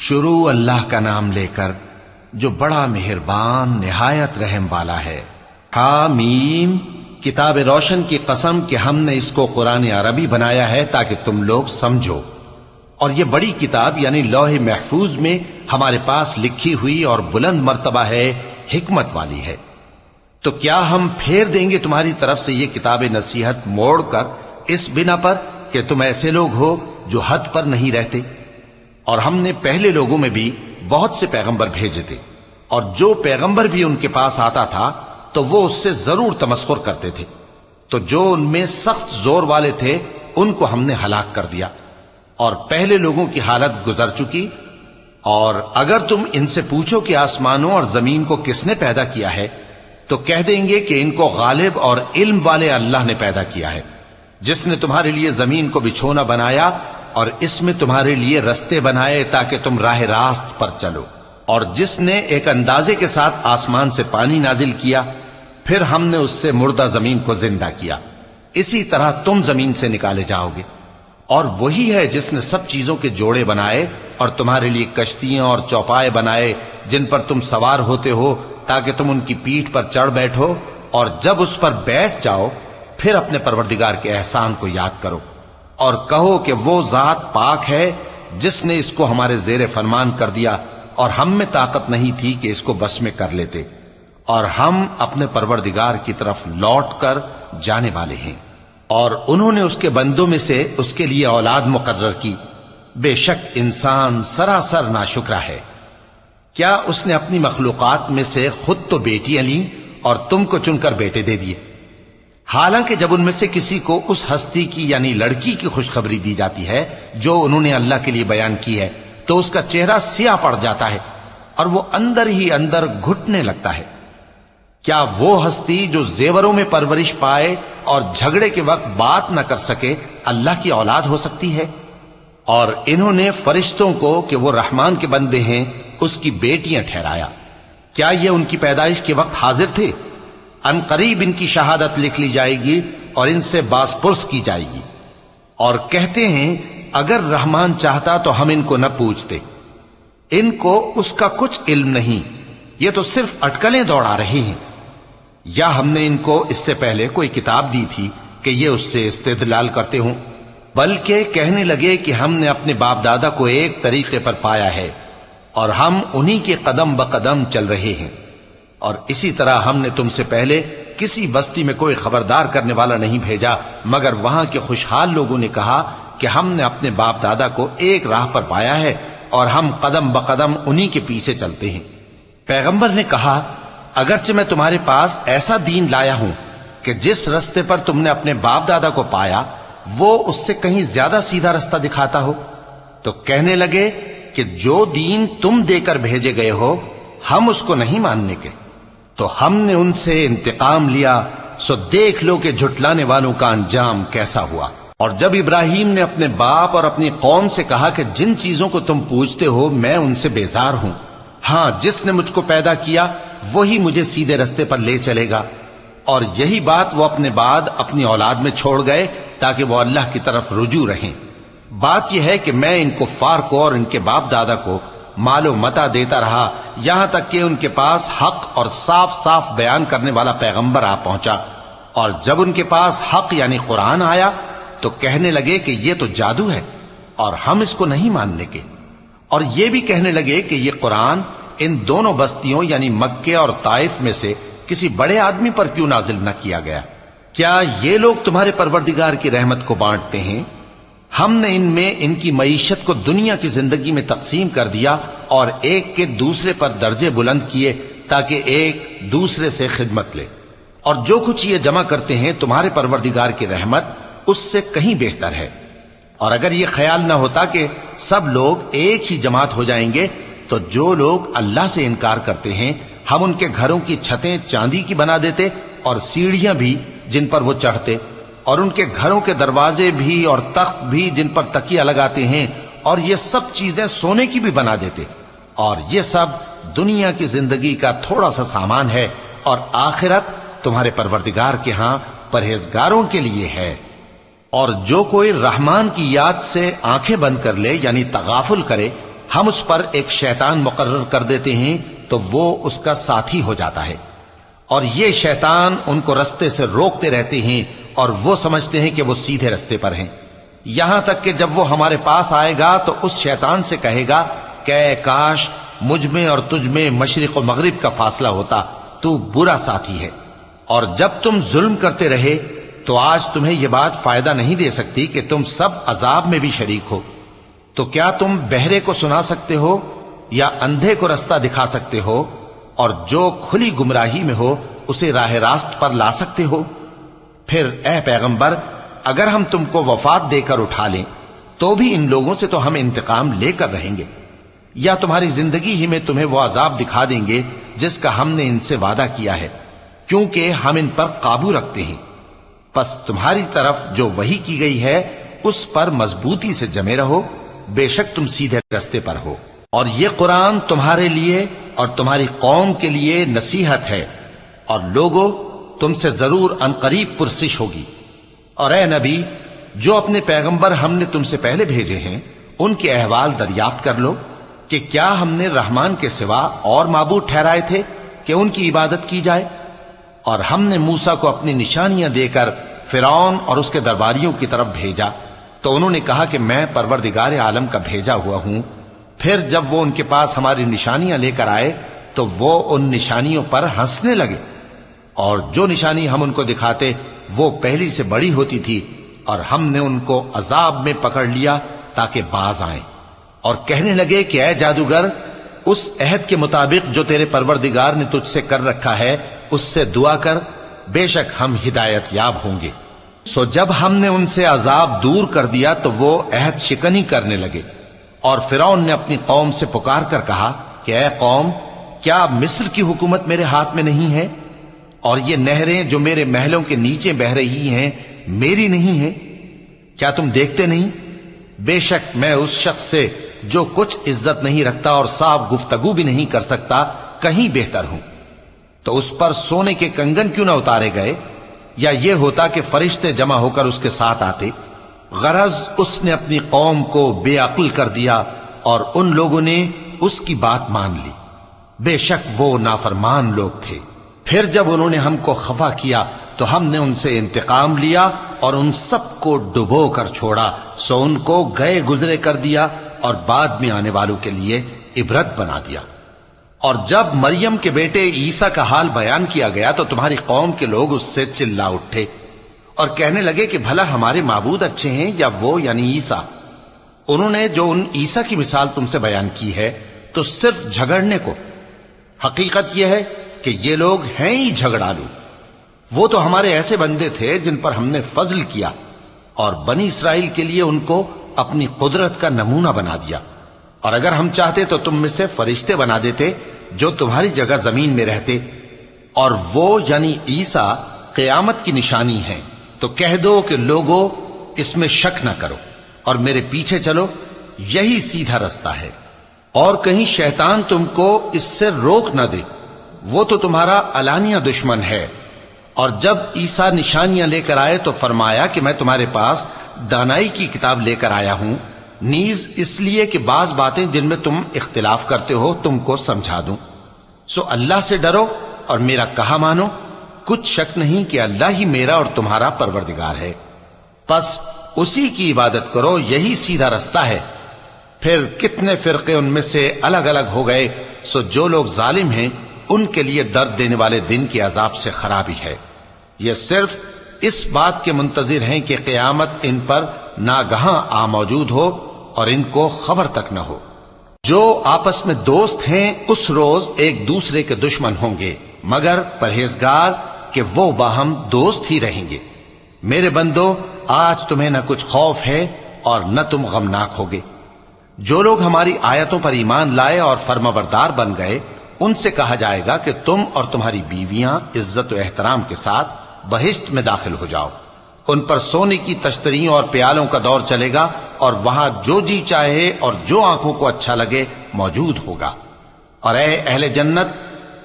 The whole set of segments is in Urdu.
شروع اللہ کا نام لے کر جو بڑا مہربان نہایت رحم والا ہے۔ حامیم، کتاب روشن کی قسم کہ ہم نے اس کو قرآن عربی بنایا ہے تاکہ تم لوگ سمجھو، اور یہ بڑی کتاب یعنی لوح محفوظ میں ہمارے پاس لکھی ہوئی اور بلند مرتبہ ہے، حکمت والی ہے۔ تو کیا ہم پھیر دیں گے تمہاری طرف سے یہ کتاب نصیحت موڑ کر اس بنا پر کہ تم ایسے لوگ ہو جو حد پر نہیں رہتے؟ اور ہم نے پہلے لوگوں میں بھی بہت سے پیغمبر بھیجے تھے، اور جو پیغمبر بھی ان کے پاس آتا تھا تو وہ اس سے ضرور تمسخر کرتے تھے، تو جو ان میں سخت زور والے تھے ان کو ہم نے ہلاک کر دیا، اور پہلے لوگوں کی حالت گزر چکی۔ اور اگر تم ان سے پوچھو کہ آسمانوں اور زمین کو کس نے پیدا کیا ہے تو کہہ دیں گے کہ ان کو غالب اور علم والے اللہ نے پیدا کیا ہے، جس نے تمہارے لیے زمین کو بچھونا بنایا اور اس میں تمہارے لیے رستے بنائے تاکہ تم راہ راست پر چلو، اور جس نے ایک اندازے کے ساتھ آسمان سے پانی نازل کیا، پھر ہم نے اس سے مردہ زمین کو زندہ کیا، اسی طرح تم زمین سے نکالے جاؤ گے۔ اور وہی ہے جس نے سب چیزوں کے جوڑے بنائے اور تمہارے لیے کشتیاں اور چوپائے بنائے جن پر تم سوار ہوتے ہو تاکہ تم ان کی پیٹھ پر چڑھ بیٹھو، اور جب اس پر بیٹھ جاؤ پھر اپنے پروردگار کے احسان کو یاد کرو اور کہو کہ وہ ذات پاک ہے جس نے اس کو ہمارے زیر فرمان کر دیا اور ہم میں طاقت نہیں تھی کہ اس کو بس میں کر لیتے، اور ہم اپنے پروردگار کی طرف لوٹ کر جانے والے ہیں۔ اور انہوں نے اس کے بندوں میں سے اس کے لیے اولاد مقرر کی، بے شک انسان سراسر ناشکرا ہے۔ کیا اس نے اپنی مخلوقات میں سے خود تو بیٹیاں لیں اور تم کو چن کر بیٹے دے دیے؟ حالانکہ جب ان میں سے کسی کو اس ہستی کی یعنی لڑکی کی خوشخبری دی جاتی ہے جو انہوں نے اللہ کے لیے بیان کی ہے تو اس کا چہرہ سیاہ پڑ جاتا ہے اور وہ اندر ہی اندر گھٹنے لگتا ہے۔ کیا وہ ہستی جو زیوروں میں پرورش پائے اور جھگڑے کے وقت بات نہ کر سکے اللہ کی اولاد ہو سکتی ہے؟ اور انہوں نے فرشتوں کو کہ وہ رحمان کے بندے ہیں اس کی بیٹیاں ٹھہرایا۔ کیا یہ ان کی پیدائش کے وقت حاضر تھے؟ ان قریب ان کی شہادت لکھ لی جائے گی اور ان سے باز پرس کی جائے گی۔ اور کہتے ہیں اگر رحمان چاہتا تو ہم ان کو نہ پوچھتے، ان کو اس کا کچھ علم نہیں، یہ تو صرف اٹکلیں دوڑا رہے ہیں۔ یا ہم نے ان کو اس سے پہلے کوئی کتاب دی تھی کہ یہ اس سے استدلال کرتے ہوں؟ بلکہ کہنے لگے کہ ہم نے اپنے باپ دادا کو ایک طریقے پر پایا ہے اور ہم انہی کے قدم بقدم چل رہے ہیں، اور اسی طرح ہم نے تم سے پہلے کسی بستی میں کوئی خبردار کرنے والا نہیں بھیجا مگر وہاں کے خوشحال لوگوں نے کہا کہ ہم نے اپنے باپ دادا کو ایک راہ پر پایا ہے اور ہم قدم بقدم انہی کے پیچھے چلتے ہیں۔ پیغمبر نے کہا اگرچہ میں تمہارے پاس ایسا دین لایا ہوں کہ جس رستے پر تم نے اپنے باپ دادا کو پایا وہ اس سے کہیں زیادہ سیدھا رستہ دکھاتا ہو، تو کہنے لگے کہ جو دین تم دے کر بھیجے گئے ہو ہم اس کو نہیں ماننے کے، تو ہم نے ان سے انتقام لیا، سو دیکھ لو کہ جھٹلانے والوں کا انجام کیسا ہوا۔ اور جب ابراہیم نے اپنے باپ اور اپنی قوم سے کہا کہ جن چیزوں کو تم پوجتے ہو میں ان سے بیزار ہوں، ہاں جس نے مجھ کو پیدا کیا وہی مجھے سیدھے رستے پر لے چلے گا، اور یہی بات وہ اپنے بعد اپنی اولاد میں چھوڑ گئے تاکہ وہ اللہ کی طرف رجوع رہیں۔ بات یہ ہے کہ میں ان کفار کو اور ان کے باپ دادا کو مال و متاع دیتا رہا یہاں تک کہ ان کے پاس حق اور صاف صاف بیان کرنے والا پیغمبر آ پہنچا، اور جب ان کے پاس حق یعنی قرآن آیا تو کہنے لگے کہ یہ تو جادو ہے اور ہم اس کو نہیں ماننے کے، اور یہ بھی کہنے لگے کہ یہ قرآن ان دونوں بستیوں یعنی مکے اور طائف میں سے کسی بڑے آدمی پر کیوں نازل نہ کیا گیا؟ کیا یہ لوگ تمہارے پروردگار کی رحمت کو بانٹتے ہیں؟ ہم نے ان میں ان کی معیشت کو دنیا کی زندگی میں تقسیم کر دیا اور ایک کے دوسرے پر درجے بلند کیے تاکہ ایک دوسرے سے خدمت لے، اور جو کچھ یہ جمع کرتے ہیں تمہارے پروردگار کی رحمت اس سے کہیں بہتر ہے۔ اور اگر یہ خیال نہ ہوتا کہ سب لوگ ایک ہی جماعت ہو جائیں گے تو جو لوگ اللہ سے انکار کرتے ہیں ہم ان کے گھروں کی چھتیں چاندی کی بنا دیتے اور سیڑھیاں بھی جن پر وہ چڑھتے، اور ان کے گھروں کے دروازے بھی اور تخت بھی جن پر تکیہ لگاتے ہیں، اور یہ سب چیزیں سونے کی بھی بنا دیتے، اور یہ سب دنیا کی زندگی کا تھوڑا سا سامان ہے، اور آخرت تمہارے پروردگار کے ہاں پرہیزگاروں کے لیے ہے۔ اور جو کوئی رحمان کی یاد سے آنکھیں بند کر لے یعنی تغافل کرے ہم اس پر ایک شیطان مقرر کر دیتے ہیں تو وہ اس کا ساتھی ہو جاتا ہے، اور یہ شیطان ان کو رستے سے روکتے رہتے ہیں اور وہ سمجھتے ہیں کہ وہ سیدھے رستے پر ہیں، یہاں تک کہ جب وہ ہمارے پاس آئے گا تو اس شیطان سے کہے گا کہ اے کاش مجھ میں اور تجھ میں مشرق و مغرب کا فاصلہ ہوتا، تو برا ساتھی ہے۔ اور جب تم ظلم کرتے رہے تو آج تمہیں یہ بات فائدہ نہیں دے سکتی کہ تم سب عذاب میں بھی شریک ہو، تو کیا تم بہرے کو سنا سکتے ہو یا اندھے کو رستہ دکھا سکتے ہو، اور جو کھلی گمراہی میں ہو اسے راہ راست پر لا سکتے ہو؟ پھر اے پیغمبر، اگر ہم تم کو وفات دے کر اٹھا لیں تو بھی ان لوگوں سے تو ہم انتقام لے کر رہیں گے، یا تمہاری زندگی ہی میں تمہیں وہ عذاب دکھا دیں گے جس کا ہم نے ان سے وعدہ کیا ہے، کیونکہ ہم ان پر قابو رکھتے ہیں۔ پس تمہاری طرف جو وحی کی گئی ہے اس پر مضبوطی سے جمے رہو، بے شک تم سیدھے رستے پر ہو، اور یہ قرآن تمہارے لیے اور تمہاری قوم کے لیے نصیحت ہے، اور لوگوں تم سے ضرور عنقریب پرسش ہوگی۔ اور اے نبی، جو اپنے پیغمبر ہم نے تم سے پہلے بھیجے ہیں ان کے احوال دریافت کر لو کہ کیا ہم نے رحمان کے سوا اور معبود ٹھہرائے تھے کہ ان کی عبادت کی جائے؟ اور ہم نے موسیٰ کو اپنی نشانیاں دے کر فرعون اور اس کے درباریوں کی طرف بھیجا تو انہوں نے کہا کہ میں پروردگار عالم کا بھیجا ہوا ہوں۔ پھر جب وہ ان کے پاس ہماری نشانیاں لے کر آئے تو وہ ان نشانیوں پر ہنسنے لگے، اور جو نشانی ہم ان کو دکھاتے وہ پہلی سے بڑی ہوتی تھی، اور ہم نے ان کو عذاب میں پکڑ لیا تاکہ باز آئیں، اور کہنے لگے کہ اے جادوگر، اس عہد کے مطابق جو تیرے پروردگار نے تجھ سے کر رکھا ہے اس سے دعا کر، بے شک ہم ہدایت یاب ہوں گے۔ سو جب ہم نے ان سے عذاب دور کر دیا تو وہ عہد شکنی کرنے لگے، اور فرعون نے اپنی قوم سے پکار کر کہا کہ اے قوم، کیا مصر کی حکومت میرے ہاتھ میں نہیں ہے، اور یہ نہریں جو میرے محلوں کے نیچے بہ رہی ہیں میری نہیں ہیں؟ کیا تم دیکھتے نہیں؟ بے شک میں اس شخص سے جو کچھ عزت نہیں رکھتا اور صاف گفتگو بھی نہیں کر سکتا کہیں بہتر ہوں۔ تو اس پر سونے کے کنگن کیوں نہ اتارے گئے، یا یہ ہوتا کہ فرشتے جمع ہو کر اس کے ساتھ آتے؟ غرض اس نے اپنی قوم کو بے عقل کر دیا اور ان لوگوں نے اس کی بات مان لی، بے شک وہ نافرمان لوگ تھے۔ پھر جب انہوں نے ہم کو خفا کیا تو ہم نے ان سے انتقام لیا اور ان سب کو ڈبو کر چھوڑا، سو ان کو گئے گزرے کر دیا اور بعد میں آنے والوں کے لیے عبرت بنا دیا۔ اور جب مریم کے بیٹے عیسیٰ کا حال بیان کیا گیا تو تمہاری قوم کے لوگ اس سے چلا اٹھے اور کہنے لگے کہ بھلا ہمارے معبود اچھے ہیں یا وہ یعنی عیسیٰ؟ انہوں نے جو ان عیسیٰ کی مثال تم سے بیان کی ہے تو صرف جھگڑنے کو، حقیقت یہ ہے کہ یہ لوگ ہیں ہی جھگڑالو۔ وہ تو ہمارے ایسے بندے تھے جن پر ہم نے فضل کیا، اور بنی اسرائیل کے لیے ان کو اپنی قدرت کا نمونہ بنا دیا، اور اگر ہم چاہتے تو تم میں سے فرشتے بنا دیتے جو تمہاری جگہ زمین میں رہتے، اور وہ یعنی عیسیٰ قیامت کی نشانی ہے۔ تو کہہ دو کہ لوگوں اس میں شک نہ کرو اور میرے پیچھے چلو، یہی سیدھا رستہ ہے، اور کہیں شیطان تم کو اس سے روک نہ دے، وہ تو تمہارا علانیہ دشمن ہے۔ اور جب عیسیٰ نشانیاں لے کر آئے تو فرمایا کہ میں تمہارے پاس دانائی کی کتاب لے کر آیا ہوں، نیز اس لیے کہ بعض باتیں جن میں تم اختلاف کرتے ہو تم کو سمجھا دوں۔ سو اللہ سے ڈرو اور میرا کہا مانو، کچھ شک نہیں کہ اللہ ہی میرا اور تمہارا پروردگار ہے، پس اسی کی عبادت کرو، یہی سیدھا رستہ ہے۔ پھر کتنے فرقے ان میں سے الگ الگ ہو گئے، سو جو لوگ ظالم ہیں ان کے لیے درد دینے والے دن کے عذاب سے خرابی ہے۔ یہ صرف اس بات کے منتظر ہیں کہ قیامت ان پر ناگہاں آ موجود ہو اور ان کو خبر تک نہ ہو۔ جو آپس میں دوست ہیں اس روز ایک دوسرے کے دشمن ہوں گے، مگر پرہیزگار کہ وہ باہم دوست ہی رہیں گے۔ میرے بندو، آج تمہیں نہ کچھ خوف ہے اور نہ تم غمناک ہوگے۔ جو لوگ ہماری آیتوں پر ایمان لائے اور فرمانبردار بن گئے ان سے کہا جائے گا کہ تم اور تمہاری بیویاں عزت و احترام کے ساتھ بہشت میں داخل ہو جاؤ۔ ان پر سونے کی تشتریوں اور پیالوں کا دور چلے گا، اور وہاں جو جی چاہے اور جو آنکھوں کو اچھا لگے موجود ہوگا۔ اور اے اہل جنت،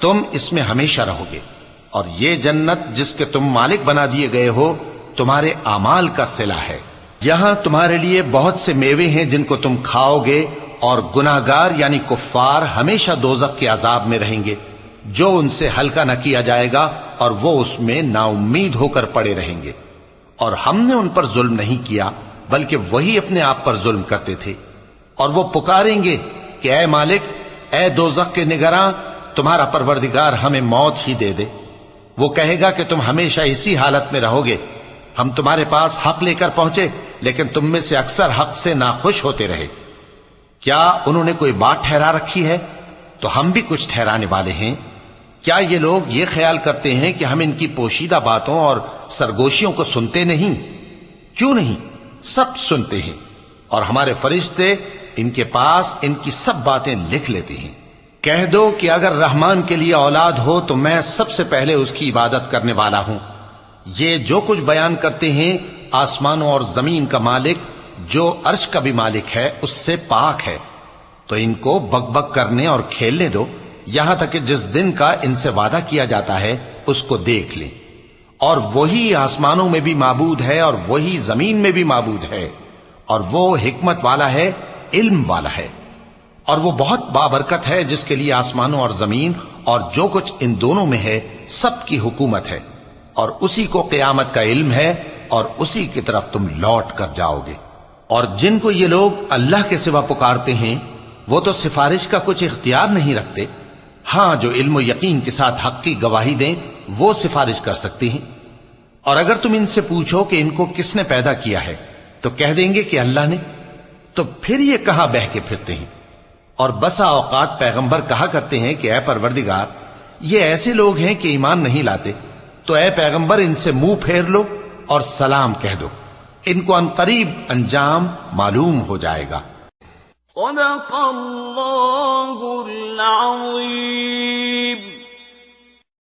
تم اس میں ہمیشہ رہو گے، اور یہ جنت جس کے تم مالک بنا دیے گئے ہو تمہارے اعمال کا صلہ ہے۔ یہاں تمہارے لیے بہت سے میوے ہیں جن کو تم کھاؤ گے اور گناہگار یعنی کفار ہمیشہ دوزخ کے عذاب میں رہیں گے جو ان سے ہلکا نہ کیا جائے گا اور وہ اس میں نا امید ہو کر پڑے رہیں گے۔ اور ہم نے ان پر ظلم نہیں کیا بلکہ وہی اپنے آپ پر ظلم کرتے تھے۔ اور وہ پکاریں گے کہ اے مالک، اے دوزخ کے نگراں، تمہارا پروردگار ہمیں موت ہی دے دے۔ وہ کہے گا کہ تم ہمیشہ اسی حالت میں رہو گے، ہم تمہارے پاس حق لے کر پہنچے لیکن تم میں سے اکثر حق سے ناخوش ہوتے رہے۔ کیا انہوں نے کوئی بات ٹھہرا رکھی ہے؟ تو ہم بھی کچھ ٹھہرانے والے ہیں۔ کیا یہ لوگ یہ خیال کرتے ہیں کہ ہم ان کی پوشیدہ باتوں اور سرگوشیوں کو سنتے نہیں؟ کیوں نہیں، سب سنتے ہیں، اور ہمارے فرشتے ان کے پاس ان کی سب باتیں لکھ لیتے ہیں۔ کہہ دو کہ اگر رحمان کے لیے اولاد ہو تو میں سب سے پہلے اس کی عبادت کرنے والا ہوں۔ یہ جو کچھ بیان کرتے ہیں آسمانوں اور زمین کا مالک جو عرش کا بھی مالک ہے اس سے پاک ہے، تو ان کو بک بک کرنے اور کھیلنے دو یہاں تک کہ جس دن کا ان سے وعدہ کیا جاتا ہے اس کو دیکھ لیں۔ اور وہی آسمانوں میں بھی معبود ہے اور وہی زمین میں بھی معبود ہے، اور وہ حکمت والا ہے، علم والا ہے، اور وہ بہت بابرکت ہے جس کے لیے آسمانوں اور زمین اور جو کچھ ان دونوں میں ہے سب کی حکومت ہے، اور اسی کو قیامت کا علم ہے اور اسی کی طرف تم لوٹ کر جاؤ گے۔ اور جن کو یہ لوگ اللہ کے سوا پکارتے ہیں وہ تو سفارش کا کچھ اختیار نہیں رکھتے، ہاں جو علم و یقین کے ساتھ حق کی گواہی دیں وہ سفارش کر سکتے ہیں۔ اور اگر تم ان سے پوچھو کہ ان کو کس نے پیدا کیا ہے تو کہہ دیں گے کہ اللہ نے، تو پھر یہ کہاں بہہ کے پھرتے ہیں؟ اور بسا اوقات پیغمبر کہا کرتے ہیں کہ اے پروردگار، یہ ایسے لوگ ہیں کہ ایمان نہیں لاتے، تو اے پیغمبر ان سے منہ پھیر لو اور سلام کہہ دو، ان کو عنقریب انجام معلوم ہو جائے گا۔ صدق اللہ العظیم۔